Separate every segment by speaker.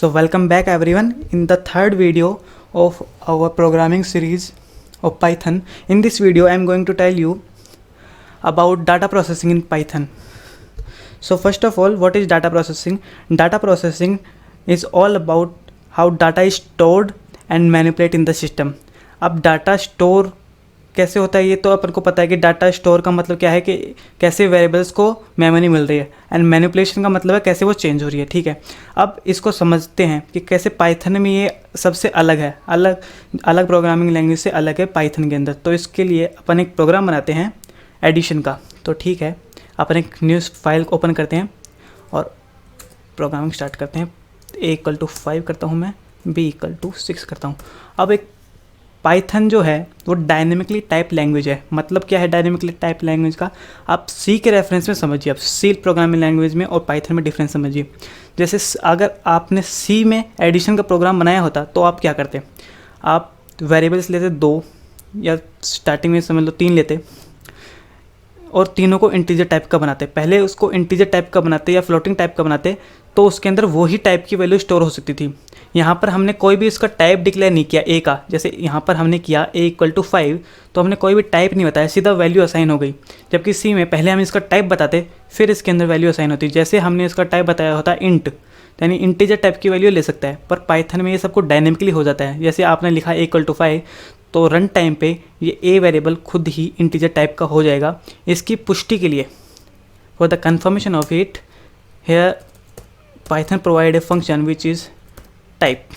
Speaker 1: So welcome back everyone in the third video of our programming series of Python. In this video I am going to tell you about data processing in Python. So first of all, what is data processing? Data processing is all about how data is stored and manipulated in the system. अब data store कैसे होता है ये तो अपन को पता है कि डाटा स्टोर का मतलब क्या है कि कैसे वेरिएबल्स को मेमोरी मिल रही है, एंड मैनिपुलेशन का मतलब है कैसे वो चेंज हो रही है। ठीक है, अब इसको समझते हैं कि कैसे पाइथन में ये सबसे अलग है, अलग प्रोग्रामिंग लैंग्वेज से अलग है पाइथन के अंदर। तो इसके लिए अपन एक प्रोग्राम बनाते हैं एडिशन का। तो ठीक है, अपन एक न्यू फाइल ओपन करते हैं और प्रोग्रामिंग स्टार्ट करते हैं। a=5 करता हूँ मैं, b=6 करता हूँ। अब एक पाइथन जो है वो डायनेमिकली टाइप लैंग्वेज है। मतलब क्या है डायनेमिकली टाइप लैंग्वेज का, आप सी के रेफरेंस में समझिए, आप सी प्रोग्रामिंग लैंग्वेज में और पाइथन में डिफरेंस समझिए। जैसे अगर आपने सी में एडिशन का प्रोग्राम बनाया होता तो आप क्या करते, आप वेरिएबल्स लेते 2 या स्टार्टिंग में समझ लो 3 लेते और तीनों को इंटीजर टाइप का बनाते। पहले उसको इंटीजर टाइप का बनाते या फ्लोटिंग टाइप का बनाते तो उसके अंदर वही टाइप की वैल्यू स्टोर हो सकती थी। यहाँ पर हमने कोई भी इसका टाइप डिक्लेयर नहीं किया ए का, जैसे यहाँ पर हमने किया a=5 तो हमने कोई भी टाइप नहीं बताया, सीधा वैल्यू असाइन हो गई। जबकि सी में पहले हम इसका टाइप बताते फिर इसके अंदर वैल्यू असाइन होती। जैसे हमने इसका टाइप बताया होता इंट, यानी इंटीजर टाइप की वैल्यू ले सकता है, पर पाइथन में ये सब कुछ डायनेमिकली हो जाता है। जैसे आपने लिखा a=5 तो रन टाइम पे ये ए वेरिएबल खुद ही इंटीजर टाइप का हो जाएगा। इसकी पुष्टि के लिए for the confirmation of it here Python provide a function which is type.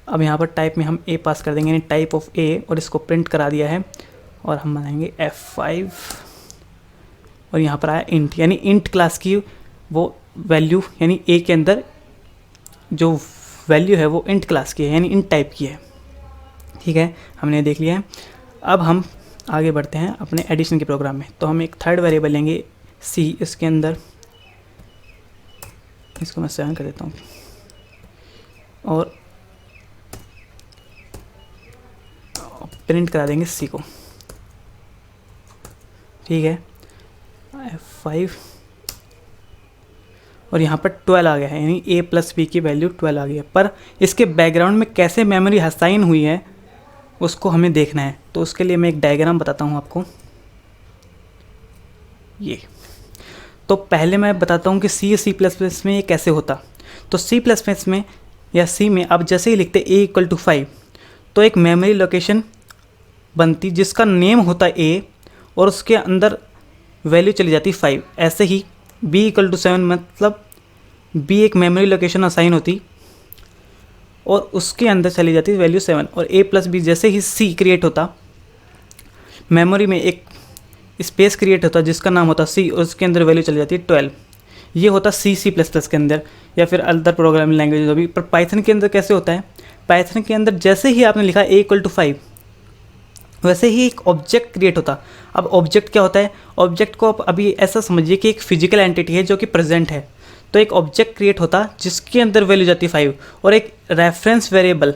Speaker 1: अब यहाँ पर टाइप में हम ए पास कर देंगे, यानी टाइप ऑफ ए, और इसको प्रिंट करा दिया है और हम बनाएंगे F5 और यहाँ पर आया इंट, यानी इंट क्लास की वो वैल्यू, यानी ए के अंदर जो वैल्यू है वो इंट क्लास की है, यानी इंट टाइप की है। ठीक है, हमने देख लिया है। अब हम आगे बढ़ते हैं अपने एडिशन के प्रोग्राम में। तो हम एक थर्ड वेरिएबल लेंगे सी, इसके अंदर इसको मैं 7 कर देता हूँ और प्रिंट करा देंगे सी को। ठीक है, F5 और यहाँ पर 12 आ गया है, यानी a+b की वैल्यू 12 आ गई है। पर इसके बैकग्राउंड में कैसे मेमोरी असाइन हुई है उसको हमें देखना है। तो उसके लिए मैं एक डायग्राम बताता हूँ आपको। ये तो पहले मैं बताता हूँ कि C++ में ये कैसे होता। तो C++ में या सी में आप जैसे ही लिखते a=5 तो एक मेमोरी लोकेशन बनती जिसका नेम होता a और उसके अंदर वैल्यू चली जाती 5। ऐसे ही b=7 मतलब b एक मेमोरी लोकेशन असाइन होती और उसके अंदर चली जाती वैल्यू 7। और a+b जैसे ही c क्रिएट होता, मेमोरी में एक स्पेस क्रिएट होता जिसका नाम होता c और उसके अंदर वैल्यू चली जाती 12। ये होता C++ के अंदर या फिर अदर प्रोग्रामिंग लैंग्वेज भी। पर पाइथन के अंदर कैसे होता है, पाइथन के अंदर जैसे ही आपने लिखा a=5 वैसे ही एक ऑब्जेक्ट क्रिएट होता। अब ऑब्जेक्ट क्या होता है, ऑब्जेक्ट को आप अभी ऐसा समझिए कि एक फिजिकल एंटिटी है जो कि प्रेजेंट है। तो एक ऑब्जेक्ट क्रिएट होता जिसके अंदर वैल्यू जाती 5 और एक रेफरेंस वेरिएबल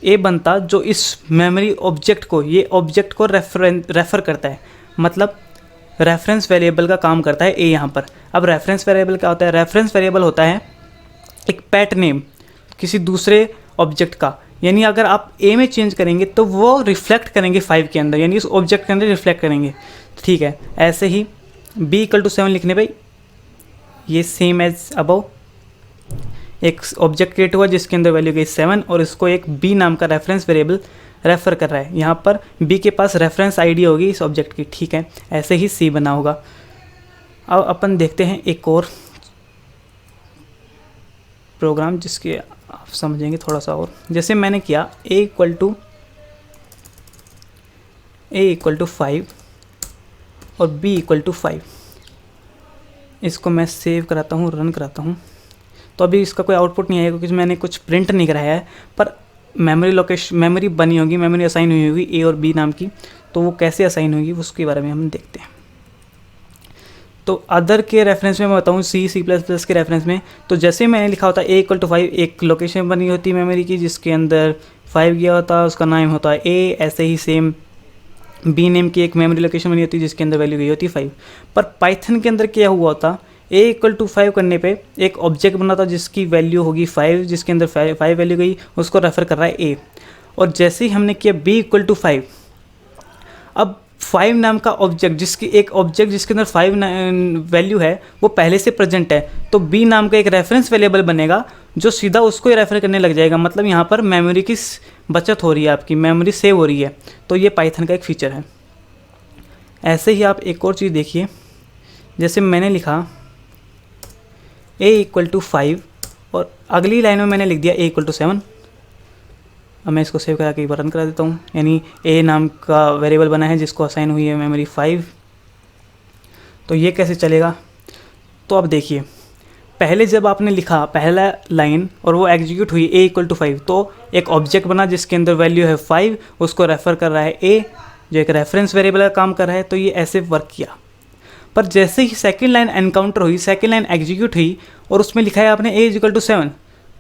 Speaker 1: ए बनता जो इस मेमोरी ऑब्जेक्ट को, ये ऑब्जेक्ट को रेफर करता है। मतलब रेफरेंस वेरिएबल का काम करता है ए यहाँ पर। अब रेफरेंस वेरिएबल क्या होता है, रेफरेंस वेरिएबल होता है एक पैट नेम किसी दूसरे ऑब्जेक्ट का, यानी अगर आप ए में चेंज करेंगे तो वो रिफ्लेक्ट करेंगे 5 के अंदर, यानी उस ऑब्जेक्ट के अंदर रिफ्लेक्ट करेंगे। ठीक है, ऐसे ही b=7 लिखने पे ये सेम एज अबव एक ऑब्जेक्ट क्रिएट हुआ जिसके अंदर वैल्यू गई 7 और इसको एक b नाम का रेफरेंस वेरिएबल रेफ़र कर रहा है। यहाँ पर b के पास रेफरेंस आईडी होगी इस ऑब्जेक्ट की। ठीक है, ऐसे ही c बना होगा। अब अपन देखते हैं एक और प्रोग्राम जिसके आप समझेंगे थोड़ा सा और। जैसे मैंने किया a=5 और b=5, इसको मैं सेव कराता हूँ, रन कराता हूँ। तो अभी इसका कोई आउटपुट नहीं आएगा क्योंकि मैंने कुछ प्रिंट नहीं कराया है, पर मेमोरी बनी होगी, मेमोरी असाइन हुई होगी ए और बी नाम की। तो वो कैसे असाइन होगी उसके बारे में हम देखते हैं। तो अदर के रेफरेंस में मैं बताऊँ C++ के रेफरेंस में, तो जैसे मैंने लिखा होता a=5 एक लोकेशन बनी होती मेमोरी की जिसके अंदर 5 गया होता, उसका नाम होता है a। ऐसे ही सेम बी नेम की एक मेमोरी लोकेशन बनी होती जिसके अंदर वैल्यू गई होती 5। पर पाइथन के अंदर क्या हुआ होता, ए इक्वल टू 5 करने पे एक ऑब्जेक्ट बना था जिसकी वैल्यू होगी 5, जिसके अंदर 5 वैल्यू गई, उसको रेफ़र कर रहा है ए। और जैसे ही हमने किया बी इक्वल टू 5, अब 5 नाम का ऑब्जेक्ट जिसके अंदर 5 वैल्यू है वो पहले से प्रेजेंट है, तो बी नाम का एक रेफरेंस वेरिएबल बनेगा जो सीधा उसको ही रेफ़र करने लग जाएगा। मतलब यहाँ पर मेमोरी की बचत हो रही है, आपकी मेमोरी सेव हो रही है। तो ये पाइथन का एक फ़ीचर है। ऐसे ही आप एक और चीज़ देखिए, जैसे मैंने लिखा a इक्वल टू 5 और अगली लाइन में मैंने लिख दिया a इक्वल टू 7। अब मैं इसको सेव करा के एक बार रन करा देता हूँ। यानी a नाम का वेरिएबल बना है जिसको असाइन हुई है मेमोरी 5। तो ये कैसे चलेगा? तो अब देखिए, पहले जब आपने लिखा पहला लाइन और वो एग्जीक्यूट हुई a इक्वल टू 5, तो एक ऑब्जेक्ट बना जिसके अंदर वैल्यू है 5, उसको रेफ़र कर रहा है a, जो एक रेफरेंस वेरिएबल का काम कर रहा है। तो ये ऐसे वर्क किया। पर जैसे ही सेकंड लाइन एनकाउंटर हुई, सेकंड लाइन एग्जीक्यूट हुई और उसमें लिखा है आपने a इक्वल टू 7,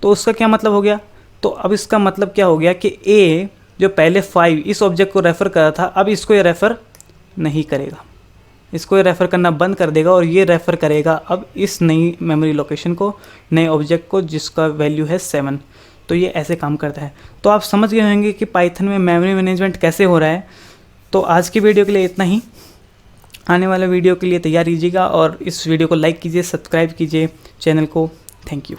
Speaker 1: तो उसका क्या मतलब हो गया? तो अब इसका मतलब क्या हो गया कि a जो पहले 5 इस ऑब्जेक्ट को रेफ़र कर रहा था, अब इसको ये रेफ़र नहीं करेगा, इसको ये रेफ़र करना बंद कर देगा और ये रेफ़र करेगा अब इस नई मेमोरी लोकेशन को, नए ऑब्जेक्ट को जिसका वैल्यू है 7। तो ये ऐसे काम करता है। तो आप समझ गए होंगे कि पाइथन में मेमोरी मैनेजमेंट कैसे हो रहा है। तो आज की वीडियो के लिए इतना ही। आने वाले वीडियो के लिए तैयार रहिएगा और इस वीडियो को लाइक कीजिए, सब्सक्राइब कीजिए चैनल को। Thank you.